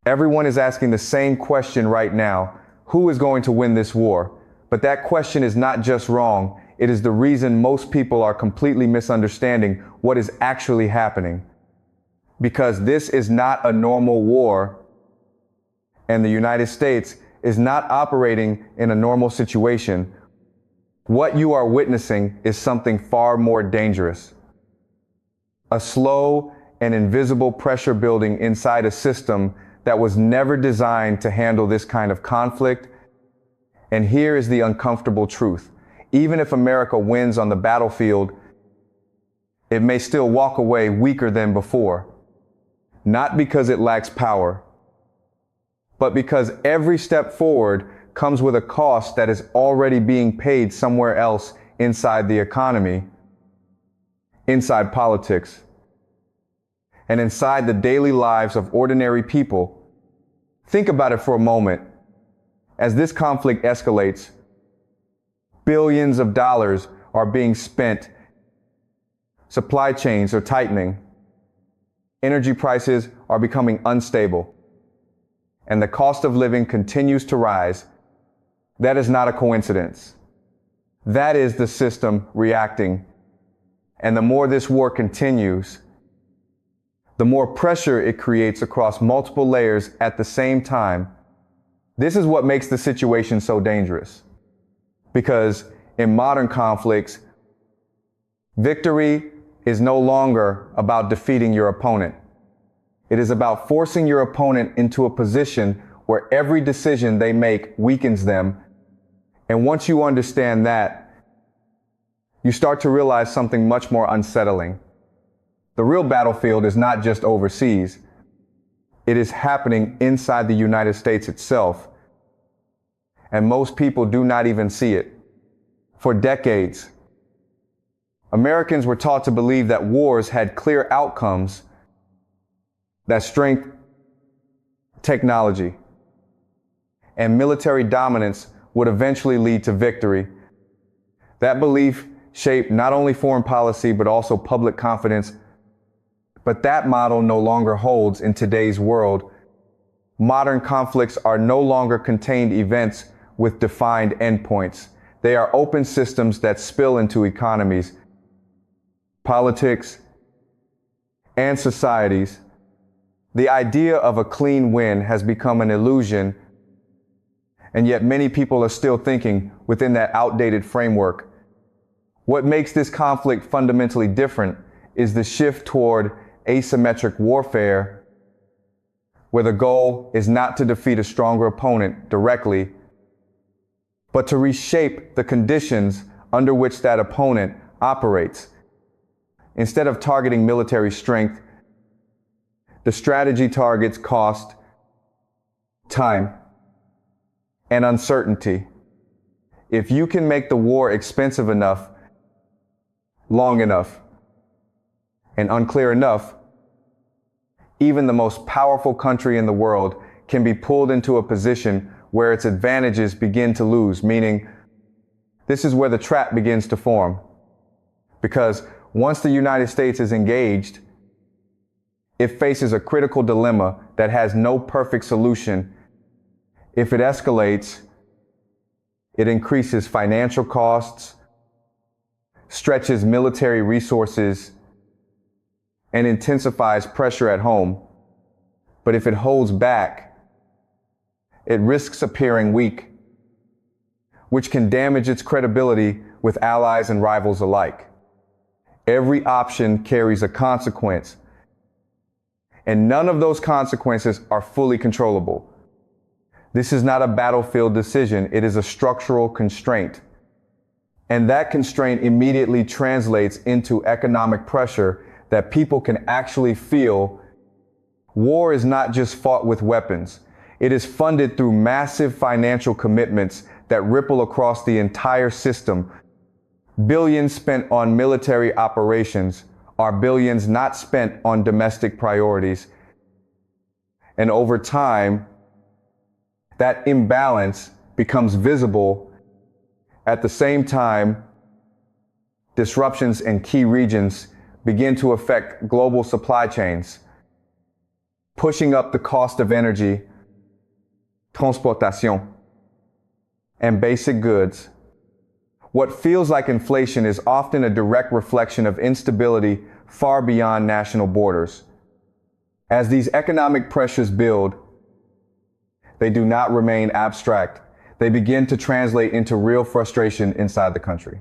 Everyone is asking the same question right now. Who is going to win this war? But that question is not just wrong. It is the reason most people are completely misunderstanding what is actually happening. Because this is not a normal war, and the United States is not operating in a normal situation. What you are witnessing is something far more dangerous. A slow and invisible pressure building inside a system that was never designed to handle this kind of conflict. And here is the uncomfortable truth. Even if America wins on the battlefield, it may still walk away weaker than before. Not because it lacks power, but because every step forward comes with a cost that is already being paid somewhere else inside the economy, inside politics, and inside the daily lives of ordinary people. Think about it for a moment. As this conflict escalates, billions of dollars are being spent. Supply chains are tightening. Energy prices are becoming unstable. And the cost of living continues to rise. That is not a coincidence. That is the system reacting. And the more this war continues, the more pressure it creates across multiple layers at the same time. This is what makes the situation so dangerous. Because in modern conflicts, victory is no longer about defeating your opponent. It is about forcing your opponent into a position where every decision they make weakens them. And once you understand that, you start to realize something much more unsettling. The real battlefield is not just overseas. It is happening inside the United States itself. And most people do not even see it. For decades, Americans were taught to believe that wars had clear outcomes, that strength, technology, and military dominance would eventually lead to victory. That belief shaped not only foreign policy, but also public confidence. But that model no longer holds in today's world. Modern conflicts are no longer contained events with defined endpoints. They are open systems that spill into economies, politics, and societies. The idea of a clean win has become an illusion, and yet many people are still thinking within that outdated framework. What makes this conflict fundamentally different is the shift toward asymmetric warfare, where the goal is not to defeat a stronger opponent directly, but to reshape the conditions under which that opponent operates. Instead of targeting military strength, the strategy targets cost, time, and uncertainty. If you can make the war expensive enough, long enough, and unclear enough, even the most powerful country in the world can be pulled into a position where its advantages begin to lose, meaning this is where the trap begins to form. Because once the United States is engaged, it faces a critical dilemma that has no perfect solution. If it escalates, it increases financial costs, stretches military resources, and intensifies pressure at home. But if it holds back, it risks appearing weak, which can damage its credibility with allies and rivals alike. Every option carries a consequence, and none of those consequences are fully controllable. This is not a battlefield decision, it is a structural constraint. And that constraint immediately translates into economic pressure that people can actually feel. War is not just fought with weapons. It is funded through massive financial commitments that ripple across the entire system. Billions spent on military operations are billions not spent on domestic priorities. And over time, that imbalance becomes visible. At the same time, disruptions in key regions begin to affect global supply chains. pushing up the cost of energy, transportation, and basic goods. What feels like inflation is often a direct reflection of instability far beyond national borders. As these economic pressures build, they do not remain abstract. They begin to translate into real frustration inside the country.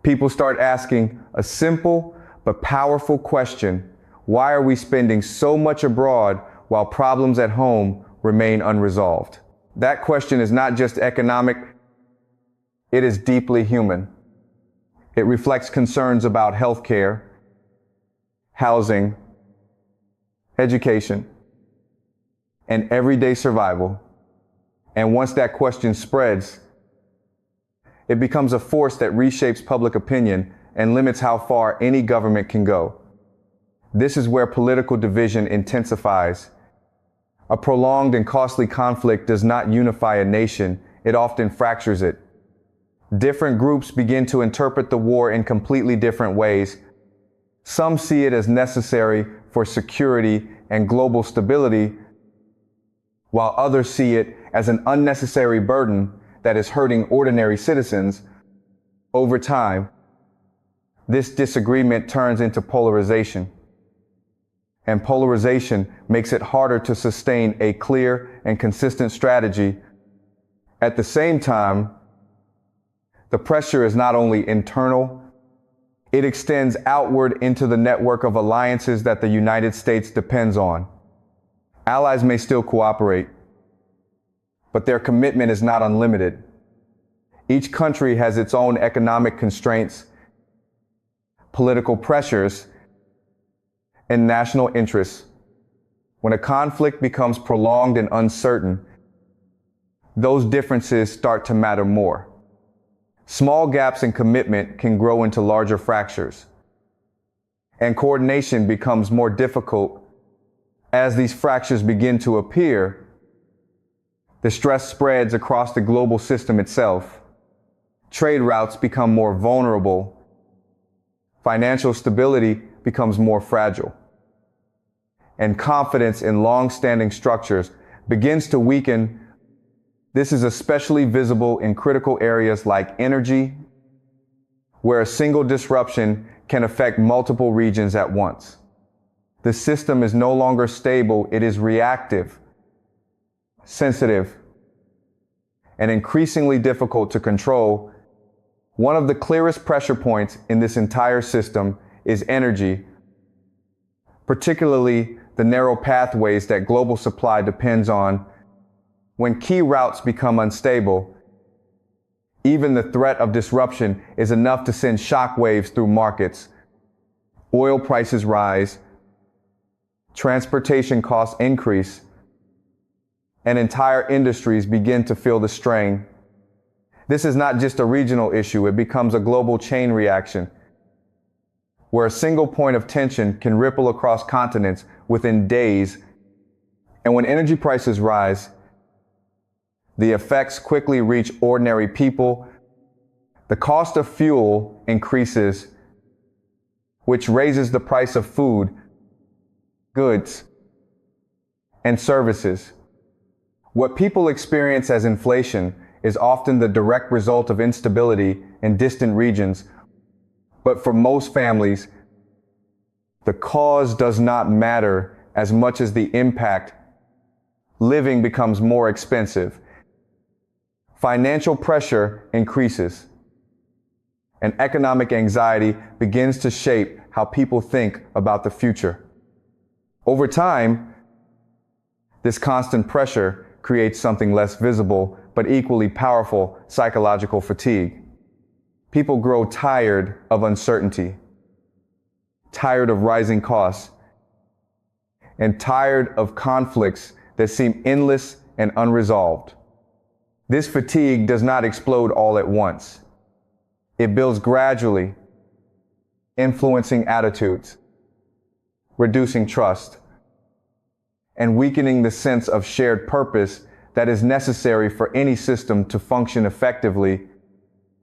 People start asking a simple but powerful question: why are we spending so much abroad while problems at home remain unresolved? That question is not just economic, it is deeply human. It reflects concerns about healthcare, housing, education, and everyday survival. And once that question spreads, it becomes a force that reshapes public opinion and limits how far any government can go. This is where political division intensifies. A prolonged and costly conflict does not unify a nation, it often fractures it. Different groups begin to interpret the war in completely different ways. Some see it as necessary for security and global stability, while others see it as an unnecessary burden that is hurting ordinary citizens. Over time, this disagreement turns into polarization. And polarization makes it harder to sustain a clear and consistent strategy. At the same time, the pressure is not only internal, it extends outward into the network of alliances that the United States depends on. Allies may still cooperate, but their commitment is not unlimited. Each country has its own economic constraints, political pressures, and national interests. When a conflict becomes prolonged and uncertain, those differences start to matter more. Small gaps in commitment can grow into larger fractures, and coordination becomes more difficult. As these fractures begin to appear, the stress spreads across the global system itself. Trade routes become more vulnerable. Financial stability becomes more fragile. And confidence in long-standing structures begins to weaken. This is especially visible in critical areas like energy, where a single disruption can affect multiple regions at once. The system is no longer stable, it is reactive, sensitive, and increasingly difficult to control. One of the clearest pressure points in this entire system is energy, particularly the narrow pathways that global supply depends on. When key routes become unstable, even the threat of disruption is enough to send shockwaves through markets. Oil prices rise, transportation costs increase, and entire industries begin to feel the strain. This is not just a regional issue, it becomes a global chain reaction, where a single point of tension can ripple across continents within days. And when energy prices rise, the effects quickly reach ordinary people. The cost of fuel increases, which raises the price of food, goods, and services. What people experience as inflation is often the direct result of instability in distant regions, but for most families, the cause does not matter as much as the impact. Living becomes more expensive. Financial pressure increases, and economic anxiety begins to shape how people think about the future. Over time, this constant pressure creates something less visible but equally powerful: psychological fatigue. People grow tired of uncertainty, tired of rising costs, and tired of conflicts that seem endless and unresolved. This fatigue does not explode all at once. It builds gradually, influencing attitudes, reducing trust, and weakening the sense of shared purpose that is necessary for any system to function effectively.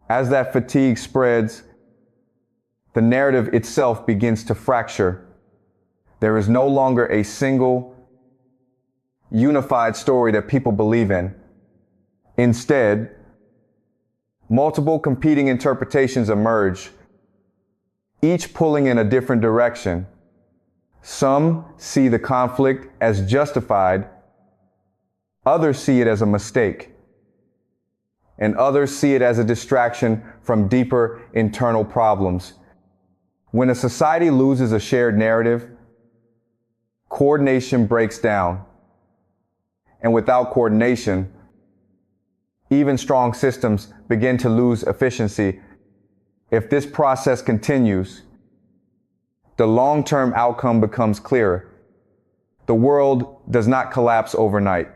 As that fatigue spreads, the narrative itself begins to fracture. There is no longer a single unified story that people believe in. Instead, multiple competing interpretations emerge, each pulling in a different direction. Some see the conflict as justified, others see it as a mistake, and others see it as a distraction from deeper internal problems. When a society loses a shared narrative, coordination breaks down. And without coordination, even strong systems begin to lose efficiency. If this process continues, the long-term outcome becomes clearer. The world does not collapse overnight,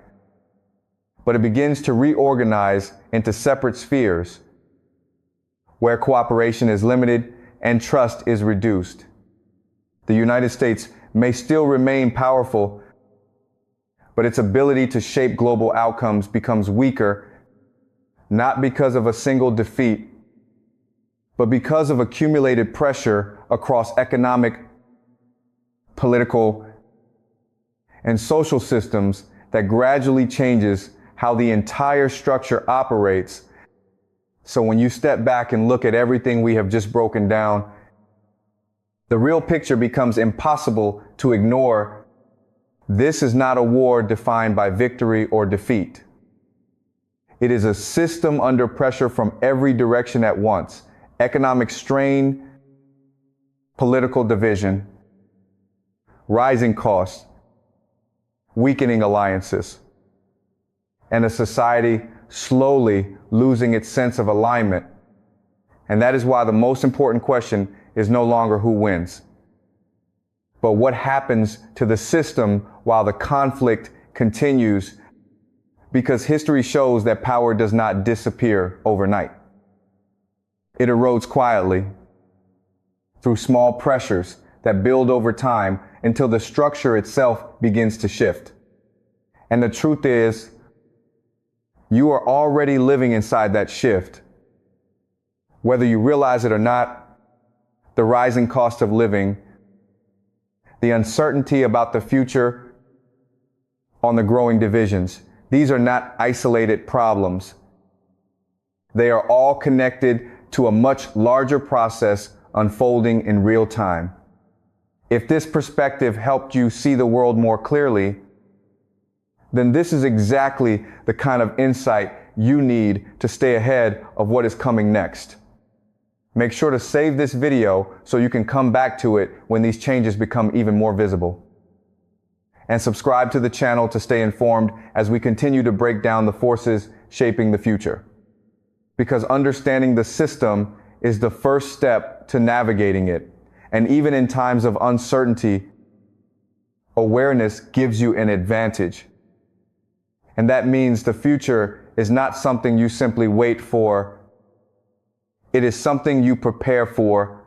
but it begins to reorganize into separate spheres where cooperation is limited and trust is reduced. The United States may still remain powerful, but its ability to shape global outcomes becomes weaker, not because of a single defeat, but because of accumulated pressure across economic, political, and social systems that gradually changes how the entire structure operates. So when you step back and look at everything we have just broken down, the real picture becomes impossible to ignore. This is not a war defined by victory or defeat. It is a system under pressure from every direction at once: economic strain, political division, rising costs, weakening alliances, and a society slowly losing its sense of alignment. And that is why the most important question is no longer who wins, but what happens to the system while the conflict continues, because history shows that power does not disappear overnight. It erodes quietly through small pressures that build over time until the structure itself begins to shift. And the truth is, you are already living inside that shift. Whether you realize it or not, the rising cost of living, the uncertainty about the future, on the growing divisions, these are not isolated problems. They are all connected to a much larger process unfolding in real time. If this perspective helped you see the world more clearly, then this is exactly the kind of insight you need to stay ahead of what is coming next. Make sure to save this video so you can come back to it when these changes become even more visible. And subscribe to the channel to stay informed as we continue to break down the forces shaping the future. Because understanding the system is the first step to navigating it. And even in times of uncertainty, awareness gives you an advantage. And that means the future is not something you simply wait for. It is something you prepare for